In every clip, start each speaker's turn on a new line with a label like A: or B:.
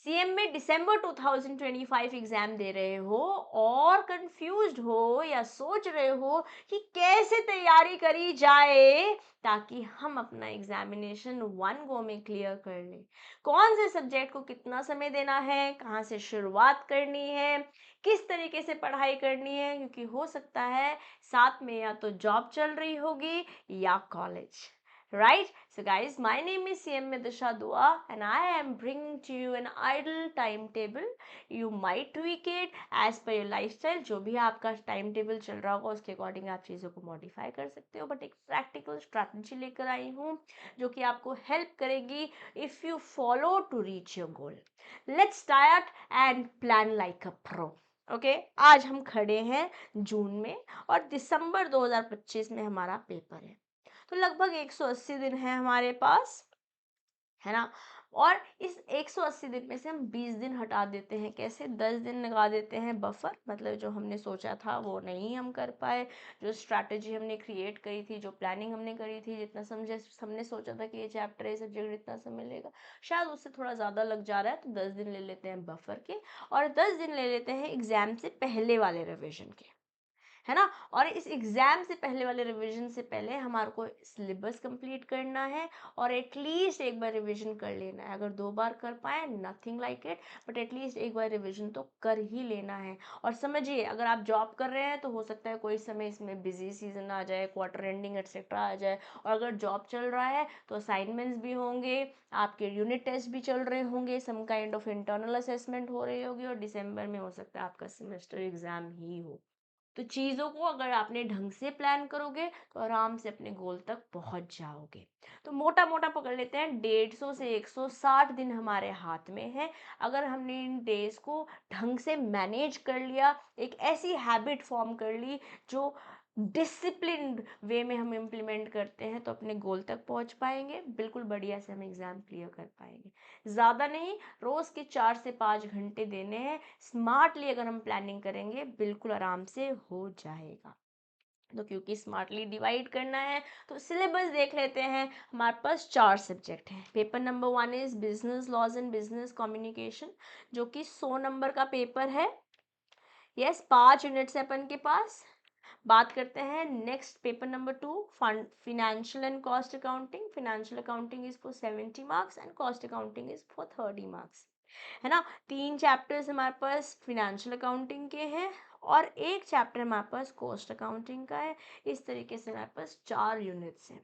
A: CM में दिसंबर 2025 exam दे रहे हो और कंफ्यूज्ड हो या सोच रहे हो कि कैसे तैयारी करी जाए ताकि हम अपना एग्जामिनेशन वन गो में क्लियर कर लें, कौन से सब्जेक्ट को कितना समय देना है, कहाँ से शुरुआत करनी है, किस तरीके से पढ़ाई करनी है, क्योंकि हो सकता है साथ में या तो जॉब चल रही होगी या college, right? So guys, my name is CM Midisha Dua and I am bringing to you an ideal timetable. You might tweak it as per your lifestyle. जो भी आपका टाइम टेबल चल रहा होगा उसके अकॉर्डिंग आप चीज़ों को मॉडिफाई कर सकते हो, बट एक प्रैक्टिकल स्ट्रैटेजी लेकर आई हूँ जो कि आपको हेल्प करेगी if you follow to reach your goal. Let's start and plan like a pro. Okay, आज हम खड़े हैं जून में और दिसंबर 2025 में हमारा पेपर है, तो लगभग 180 दिन है हमारे पास, है ना। और इस 180 दिन में से हम 20 दिन हटा देते हैं, कैसे 10 दिन लगा देते हैं बफर, मतलब जो हमने सोचा था वो नहीं हम कर पाए, जो स्ट्रैटेजी हमने क्रिएट करी थी, जो प्लानिंग हमने करी थी, जितना समझे हमने सोचा था कि ये चैप्टर ये सब्जेक्ट इतना समय लेगा, शायद उससे थोड़ा ज़्यादा लग जा रहा है, तो 10 दिन ले लेते हैं बफर के और 10 दिन ले लेते हैं एग्जाम से पहले वाले रिविजन के, है ना। और इस एग्जाम से पहले वाले रिवीजन से पहले हमारे को सिलेबस कंप्लीट करना है और एटलीस्ट एक बार रिवीजन कर लेना है। अगर 2 बार कर पाए nothing like it, but at least एक बार रिवीजन तो कर ही लेना है। और समझिए, अगर आप जॉब कर रहे हैं तो हो सकता है कोई समय इसमें बिजी सीजन आ जाए, क्वार्टर एंडिंग एक्सेट्रा आ जाए, और अगर जॉब चल रहा है तो असाइनमेंट्स भी होंगे, आपके यूनिट टेस्ट भी चल रहे होंगे, some kind of internal assessment हो रही होगी, और दिसंबर में हो सकता है आपका सेमेस्टर एग्जाम ही हो। तो चीज़ों को अगर आपने ढंग से प्लान करोगे तो आराम से अपने गोल तक पहुंच जाओगे। तो मोटा मोटा पकड़ लेते हैं, 150 से 160 दिन हमारे हाथ में है। अगर हमने इन डेज को ढंग से मैनेज कर लिया, एक ऐसी हैबिट फॉर्म कर ली जो डिसिप्लिन्ड वे में हम इम्प्लीमेंट करते हैं, तो अपने गोल तक पहुंच पाएंगे, बिल्कुल बढ़िया से हम एग्ज़ाम क्लियर कर पाएंगे। ज़्यादा नहीं, रोज़ के 4 से 5 घंटे देने हैं, स्मार्टली अगर हम प्लानिंग करेंगे बिल्कुल आराम से हो जाएगा। तो क्योंकि स्मार्टली डिवाइड करना है तो सिलेबस देख लेते हैं। हमारे पास 4 सब्जेक्ट हैं। Paper number 1 is business laws and business communication, जो कि 100 नंबर का पेपर है। यस, 5 यूनिट्स है अपन के पास। बात करते हैं next, paper number 2, fund financial and cost accounting. Financial accounting is for 70 marks and cost accounting is for 30 marks, है ना। 3 चैप्टर्स हमारे पास फिनेंशियल अकाउंटिंग के हैं और एक चैप्टर हमारे पास कॉस्ट अकाउंटिंग का है। इस तरीके से हमारे पास 4 यूनिट्स हैं।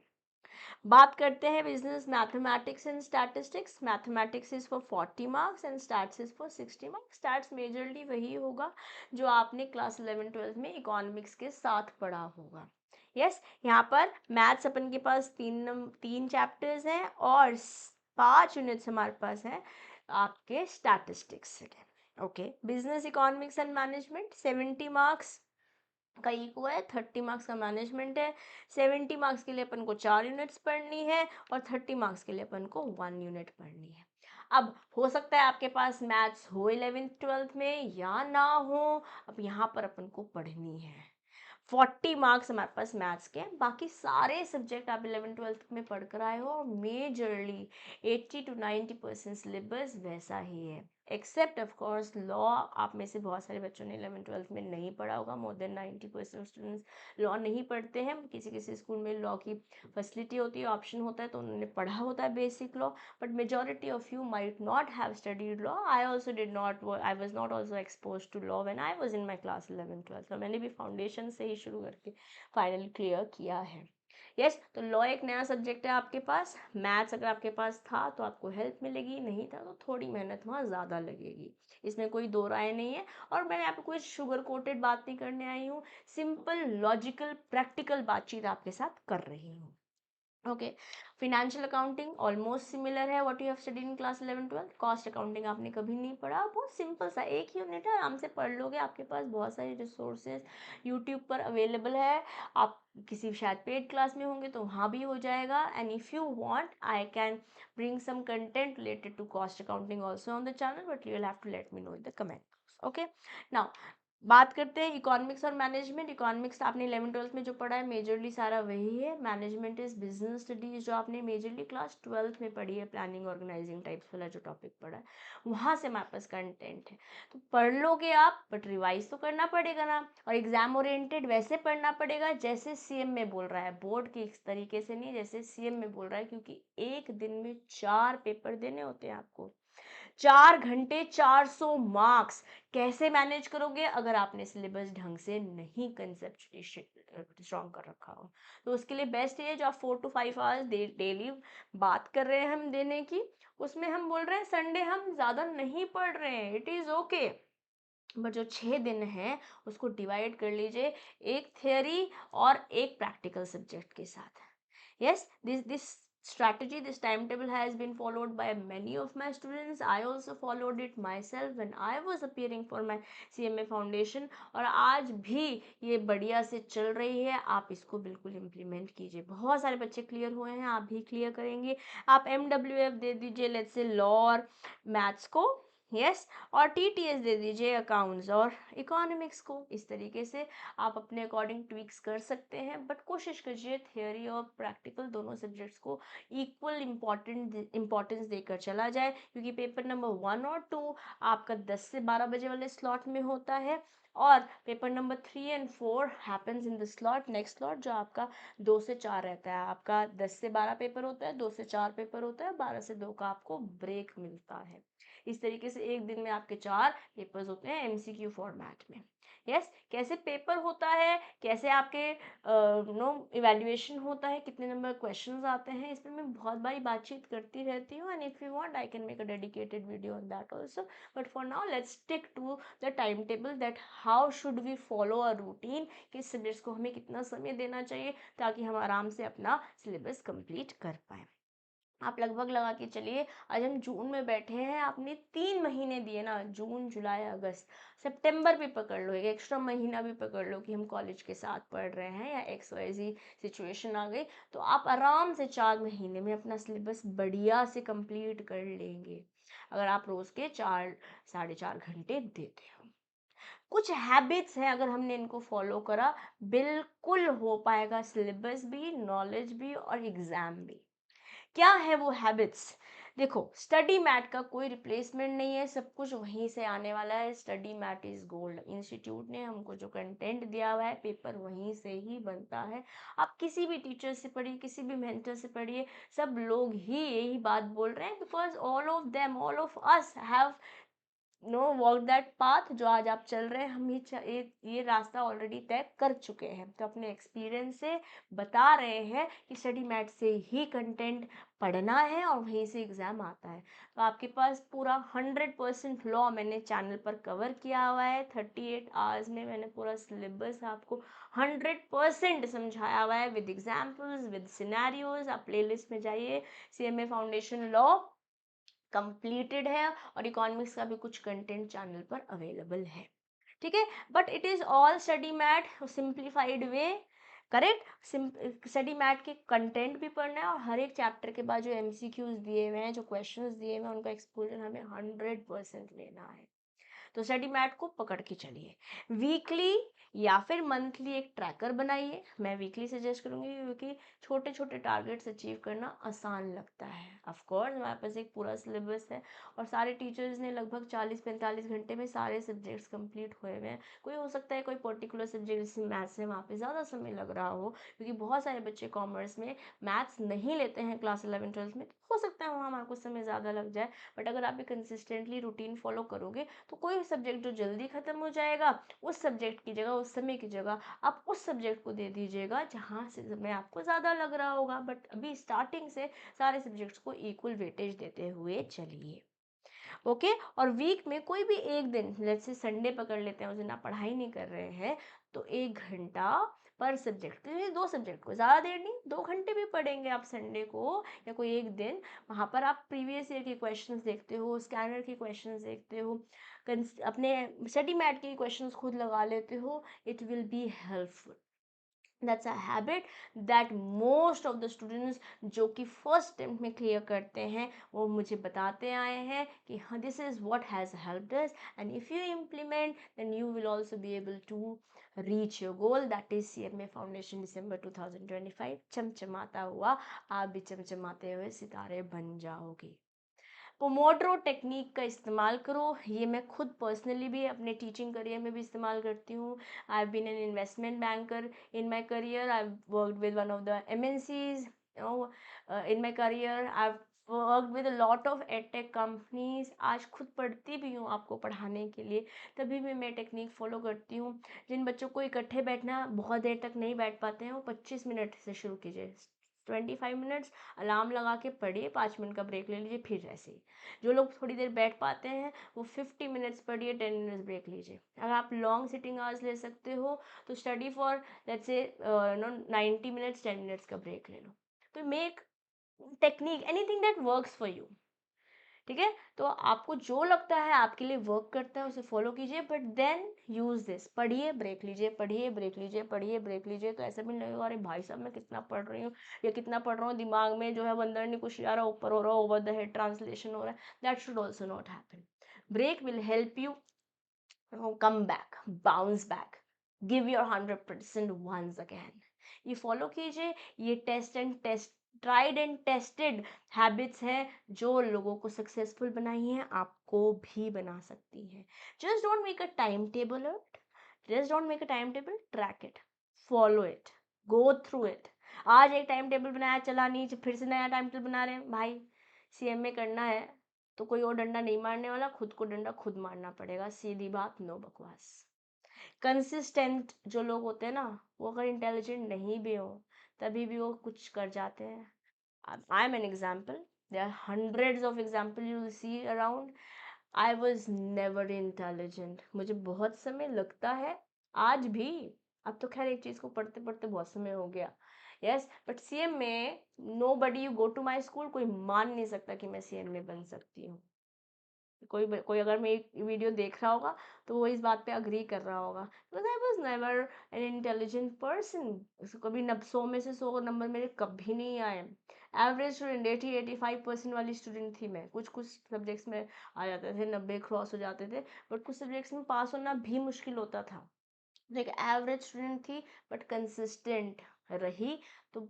A: बात करते हैं business mathematics and statistics. Mathematics is for 40 marks and stats is for 60 marks. Stats majorly वही होगा जो आपने क्लास 11-12 में इकोनॉमिक्स के साथ पढ़ा होगा। यस, यहाँ पर मैथ्स अपन के पास 3 चैप्टर्स हैं और 5 यूनिट्स हमारे पास हैं आपके स्टैटिस्टिक्स के। Okay, business economics and management 70 marks का इको है, 30 मार्क्स का मैनेजमेंट है। 70 मार्क्स के लिए अपन को 4 यूनिट्स पढ़नी है और 30 मार्क्स के लिए अपन को 1 यूनिट पढ़नी है। अब हो सकता है आपके पास मैथ्स हो 11th-12th में या ना हो, अब यहाँ पर अपन को पढ़नी है। 40 मार्क्स हमारे पास मैथ्स के, बाकी सारे सब्जेक्ट आप 11th-12th में पढ़ कर आए हो, मेजरली 80 to 90% सिलेबस वैसा ही है, एक्सेप्ट ऑफ कोर्स लॉ। आप में से बहुत सारे बच्चों ने 11th-12th में नहीं पढ़ा होगा, मोर देन 90% स्टूडेंट्स लॉ नहीं पढ़ते हैं। किसी किसी स्कूल में लॉ की फैसिलिटी होती है, ऑप्शन होता है, तो उन्होंने पढ़ा होता है basic law, but majority of you might not have studied law. I also did not, I was not also expose to law when I was in my class 11th-12th। तो मैंने भी फाउंडेशन से ही शुरू करके फाइनल क्लियर किया है। Yes, तो law एक नया सब्जेक्ट है आपके पास। मैथ्स अगर आपके पास था तो आपको हेल्प मिलेगी, नहीं था तो थोड़ी मेहनत वहाँ ज़्यादा लगेगी, इसमें कोई दो राय नहीं है। और मैं यहाँ पे कोई शुगर कोटेड बात नहीं करने आई हूँ, सिंपल लॉजिकल प्रैक्टिकल बातचीत आपके साथ कर रही हूँ। Okay, financial accounting almost similar है what you have studied in class 11-12। Cost accounting आपने कभी नहीं पढ़ा, बहुत सिंपल सा एक ही यूनिट है, आराम से पढ़ लोगे। आपके पास बहुत सारे रिसोर्सेज यूट्यूब पर अवेलेबल है, आप किसी शायद पेड क्लास में होंगे तो वहाँ भी हो जाएगा। And if you want I can bring some content related to cost accounting also on the channel, but you will have to let me know in the comment box. Okay, now बात करते हैं economics और management. Economics आपने 11th-12th में जो पढ़ा है majorly सारा वही है। मैनेजमेंट इज बिजनेस स्टडीज जो आपने मेजरली क्लास 12th में पढ़ी है, प्लानिंग ऑर्गेनाइजिंग टाइप्स वाला जो टॉपिक पढ़ा है वहाँ से हमारे पास कंटेंट है। तो पढ़ लोगे आप, बट रिवाइज तो करना पड़ेगा ना। और एग्जाम ओरिएंटेड वैसे पढ़ना पड़ेगा जैसे सीएम में बोल रहा है, बोर्ड के इस तरीके से नहीं जैसे सीएम में बोल रहा है, क्योंकि एक दिन में 4 पेपर देने होते हैं आपको। 4 घंटे 400 मार्क्स कैसे मैनेज करोगे अगर आपने सिलेबस ढंग से नहीं कंसेप्चुअली स्ट्रॉन्ग कर रखा हो। तो उसके लिए बेस्ट ये जो आप 4 to 5 आवर्स डेली बात कर रहे हैं हम देने की, उसमें हम बोल रहे हैं संडे हम ज़्यादा नहीं पढ़ रहे हैं, इट इज़ ओके। बट जो 6 दिन है उसको डिवाइड कर लीजिए, एक थियरी और एक प्रैक्टिकल सब्जेक्ट के साथ। Yes, this strategy, this timetable has been followed by many of my students. I also followed it myself when I was appearing for my CMA foundation, और आज भी ये बढ़िया से चल रही है। आप इसको बिल्कुल इम्प्लीमेंट कीजिए। बहुत सारे बच्चे क्लियर हुए हैं, आप भी क्लियर करेंगे। आप MWF दे दीजिए, लेट्स से लॉ और मैथ्स को, यस, और TTS दे दीजिए अकाउंट्स और इकोनॉमिक्स को। इस तरीके से आप अपने अकॉर्डिंग ट्विक्स कर सकते हैं, बट कोशिश कीजिए थियोरी और प्रैक्टिकल दोनों सब्जेक्ट्स को इक्वल इम्पोर्टेंस देकर चला जाए, क्योंकि पेपर नंबर 1 और 2 आपका 10 से 12 बजे वाले स्लॉट में होता है, और paper number 3 and 4 happens in the slot next slot जो आपका 2 से 4 रहता है। आपका 10 से 12 पेपर होता है, 2 से 4 पेपर होता है, 12 से 2 का आपको ब्रेक मिलता है। इस तरीके से एक दिन में आपके 4 पेपर्स होते हैं MCQ फॉर्मेट में। यस, कैसे पेपर होता है, कैसे आपके नो इवैल्यूएशन होता है, कितने नंबर क्वेश्चंस आते हैं, इस पर मैं बहुत बारी बातचीत करती रहती हूँ, and if you want I can make a dedicated video on that also. But for now let's stick to the time table that how should we follow a routine, किस सब्जेक्ट्स को हमें कितना समय देना चाहिए ताकि हम आराम से अपना सिलेबस कंप्लीट कर पाएँ। आप लगभग लगा के चलिए, आज हम जून में बैठे हैं, आपने 3 महीने दिए ना, जून जुलाई अगस्त, सितंबर भी पकड़ लो, एक एक्स्ट्रा महीना भी पकड़ लो कि हम कॉलेज के साथ पढ़ रहे हैं या XYZ सिचुएशन आ गई, तो आप आराम से 4 महीने में अपना सिलेबस बढ़िया से कंप्लीट कर लेंगे अगर आप रोज के 4 साढ़े 4 घंटे देते हो। कुछ हैबिट्स हैं, अगर हमने इनको फॉलो करा बिल्कुल हो पाएगा सिलेबस भी, नॉलेज भी और एग्जाम भी। क्या है वो हैबिट्स? देखो, स्टडी मैट का कोई रिप्लेसमेंट नहीं है, सब कुछ वहीं से आने वाला है। Study mat is gold. Institute ने हमको जो कंटेंट दिया हुआ है, पेपर वहीं से ही बनता है। आप किसी भी टीचर से पढ़िए, किसी भी मेंटर से पढ़िए, सब लोग ही यही बात बोल रहे हैं, because all of them, all of us have no walk that path जो आज आप चल रहे हैं। हम ये रास्ता ऑलरेडी तय कर चुके हैं, तो अपने एक्सपीरियंस से बता रहे हैं कि स्टडी मैट से ही कंटेंट पढ़ना है और वहीं से एग्ज़ाम आता है। तो आपके पास पूरा 100% लॉ मैंने चैनल पर कवर किया हुआ है। 38 आवर्स में मैंने पूरा सिलेबस आपको 100% समझाया हुआ है, विद एग्जाम्पल्स, विद सिनेरियोज। आप प्लेलिस्ट में जाइए, CMA फाउंडेशन लॉ कंप्लीटेड है, और इकोनॉमिक्स का भी कुछ कंटेंट चैनल पर अवेलेबल है, ठीक है। But it is all study mat simplified way, correct. Study mat के कंटेंट भी पढ़ना है, और हर एक चैप्टर के बाद जो MCQs दिए हुए हैं, जो क्वेश्चंस दिए हुए हैं, उनका एक्सपोजर हमें 100% लेना है। तो स्टडी मैट को पकड़ के चलिए। वीकली या फिर मंथली एक ट्रैकर बनाइए। मैं वीकली सजेस्ट करूंगी क्योंकि छोटे छोटे टारगेट्स अचीव करना आसान लगता है। ऑफ कोर्स हमारे पास एक पूरा सिलेबस है, और सारे टीचर्स ने लगभग 40-45 घंटे में सारे सब्जेक्ट्स कंप्लीट हुए हुए हैं। कोई हो सकता है कोई पर्टिकुलर सब्जेक्ट जैसे मैथ्स है वहाँ पे ज़्यादा समय लग रहा हो, क्योंकि बहुत सारे बच्चे कॉमर्स में मैथ्स नहीं लेते हैं क्लास 11-12 में, तो हो सकता है वहाँ हमारे को समय ज़्यादा लग जाए। बट अगर आप भी कंसिस्टेंटली रूटीन फॉलो करोगे तो कोई भी सब्जेक्ट जो जल्दी खत्म हो जाएगा, उस सब्जेक्ट की जगह, उस समय की जगह आप उस सब्जेक्ट को दे दीजिएगा जहाँ से समय आपको ज़्यादा लग रहा होगा। बट अभी स्टार्टिंग से सारे सब्जेक्ट्स को इक्वल वेटेज देते हुए चलिए, ओके। और वीक में कोई भी एक दिन, लेट्स से संडे पकड़ लेते हैं, उस दिन आप पढ़ाई नहीं कर रहे हैं, तो 1 घंटा पर सब्जेक्ट, तो ये 2 सब्जेक्ट को, ज़्यादा देर नहीं, 2 घंटे भी पढ़ेंगे आप संडे को या कोई एक दिन। वहाँ पर आप प्रीवियस ईयर के क्वेश्चंस देखते हो, स्कैनर के क्वेश्चंस देखते हो, अपने स्टडी मैट के क्वेश्चंस खुद लगा लेते हो, it will be helpful. That's a habit that most of the students जो कि फर्स्ट अटेम्प्ट में क्लियर करते हैं वो मुझे बताते आए हैं कि हाँ this is what has helped us, and if you implement then you will also be able to reach your goal, that is CMA foundation December 2025। चमचमाता हुआ आप भी चमचमाते हुए सितारे बन जाओगे। पोमोड्रो टेक्निक का इस्तेमाल करो, ये मैं खुद पर्सनली भी अपने टीचिंग करियर में भी इस्तेमाल करती हूँ। I have been an investment banker in my career, I worked with one of the MNCs in my career, I worked with a lot of edtech companies. आज खुद पढ़ती भी हूँ आपको पढ़ाने के लिए, तभी भी मैं टेक्निक फॉलो करती हूँ। जिन बच्चों को इकट्ठे बैठना बहुत देर तक नहीं बैठ पाते हैं वो 25 मिनट से शुरू कीजिए, 25 मिनट्स अलार्म लगा के पढ़िए, 5 मिनट का ब्रेक ले लीजिए, फिर ऐसे ही। जो लोग थोड़ी देर बैठ पाते हैं वो 50 मिनट्स पढ़िए, 10 मिनट्स ब्रेक लीजिए। अगर आप लॉन्ग सिटिंग आवर्स ले सकते हो तो study for let's say 90 minutes, 10 minutes का ब्रेक ले लो। तो make technique anything that works for you, ठीक है। तो आपको जो लगता है आपके लिए वर्क करता है उसे फॉलो कीजिए, बट देन यूज दिस, पढ़िए ब्रेक लीजिए, पढ़िए ब्रेक लीजिए, पढ़िए ब्रेक लीजिए। तो ऐसा भी नहीं लगेगा अरे भाई साहब मैं कितना पढ़ रही हूँ या कितना पढ़ रहा हूँ, दिमाग में जो है बंदर नहीं कुछ आ रहा, ऊपर हो रहा, ओवर द हेड ट्रांसलेशन हो रहा है। That should also not happen. Break will help you come back, bounce back, give your 100% once again। ये फॉलो कीजिए, ये ट्राइड एंड टेस्टेड हैबिट्स हैं जो लोगों को सक्सेसफुल बनाई हैं, आपको भी बना सकती हैं। Just don't make a time table it, just don't make a time table, track it, follow it, go through it. आज एक टाइम टेबल बनाया, चला नहीं, फिर से नया टाइम टेबल बना रहे हैं भाई। CMA करना है तो कोई और डंडा नहीं मारने वाला, खुद को डंडा खुद मारना पड़ेगा, सीधी बात, नो बकवास। कंसिस्टेंट जो लोग होते हैं ना, वो अगर इंटेलिजेंट नहीं भी हो तभी भी वो कुछ कर जाते हैं। I am an example, there are hundreds of example you will see around. I was never intelligent, मुझे बहुत समय लगता है आज भी। अब तो खैर एक चीज़ को पढ़ते पढ़ते बहुत समय हो गया, yes, but CMA, no buddy, you go to my school, कोई मान नहीं सकता कि मैं CMA बन सकती हूँ। कोई अगर मेरी वीडियो देख रहा होगा तो वो इस बात पे अग्री कर रहा होगा, because I was never an intelligent person. कभी 100 में से 100 नंबर मेरे कभी नहीं आए। एवरेज स्टूडेंट 80-85% वाली स्टूडेंट थी मैं। कुछ कुछ सब्जेक्ट्स में आ जाते थे, 90 क्रॉस हो जाते थे, बट कुछ सब्जेक्ट्स में पास होना भी मुश्किल होता था। एक एवरेज स्टूडेंट थी बट कंसिस्टेंट रही, तो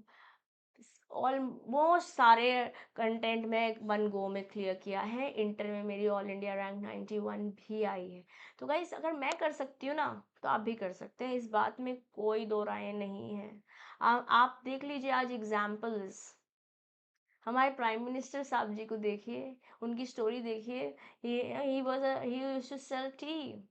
A: ऑलमोस्ट सारे कंटेंट में वन गो में क्लियर किया है। इंटर में मेरी ऑल इंडिया रैंक 91 भी आई है। तो गाइस अगर मैं कर सकती हूँ ना तो आप भी कर सकते हैं, इस बात में कोई दो राय नहीं है। आप देख लीजिए आज एग्जाम्पल्स, हमारे प्राइम मिनिस्टर साहब जी को देखिए, उनकी स्टोरी देखिए। He used to sell tea,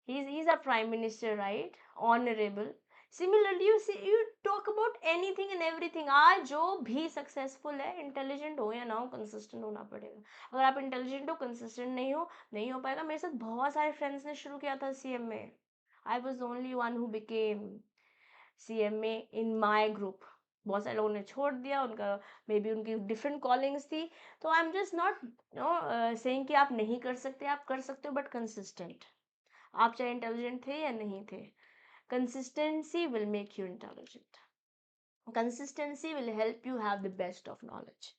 A: he's our prime minister, right? Honorable. Similarly, you see, you talk about anything and everything, आज जो भी सक्सेसफुल है, इंटेलिजेंट हो या ना हो, कंसिस्टेंट होना पड़ेगा। अगर आप इंटेलिजेंट हो, कंसिस्टेंट नहीं हो पाएगा। मेरे साथ बहुत सारे फ्रेंड्स ने शुरू किया था CMA, I was only one who became CMA in my group. बहुत सारे लोगों ने छोड़ दिया, उनका मे बी उनकी डिफरेंट कॉलिंग्स थी। तो I am just not saying कि आप नहीं कर सकते, आप कर सकते हो, बट कंसिस्टेंट। आप चाहे इंटेलिजेंट थे या नहीं थे, consistency will make you intelligent, consistency will help you have the best of knowledge।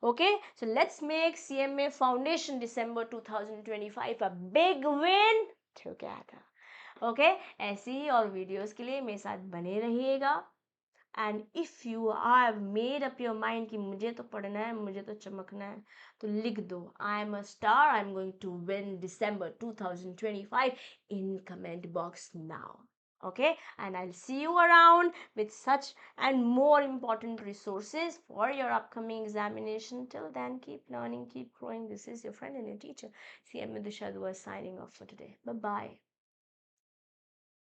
A: Okay, so let's make CMA Foundation December 2025 a big win together। Okay, ऐसी ही और वीडियोस के लिए मेरे साथ बने रहिएगा। And if you are made up your mind कि मुझे तो पढ़ना है, मुझे तो चमकना है, तो लिख दो I am a star, I am going to win December 2025 in comment box now। Okay, and I'll see you around with such and more important resources for your upcoming examination. Till then, keep learning, keep growing. This is your friend and your teacher, CMA Dusha Dua, signing off for today. Bye bye.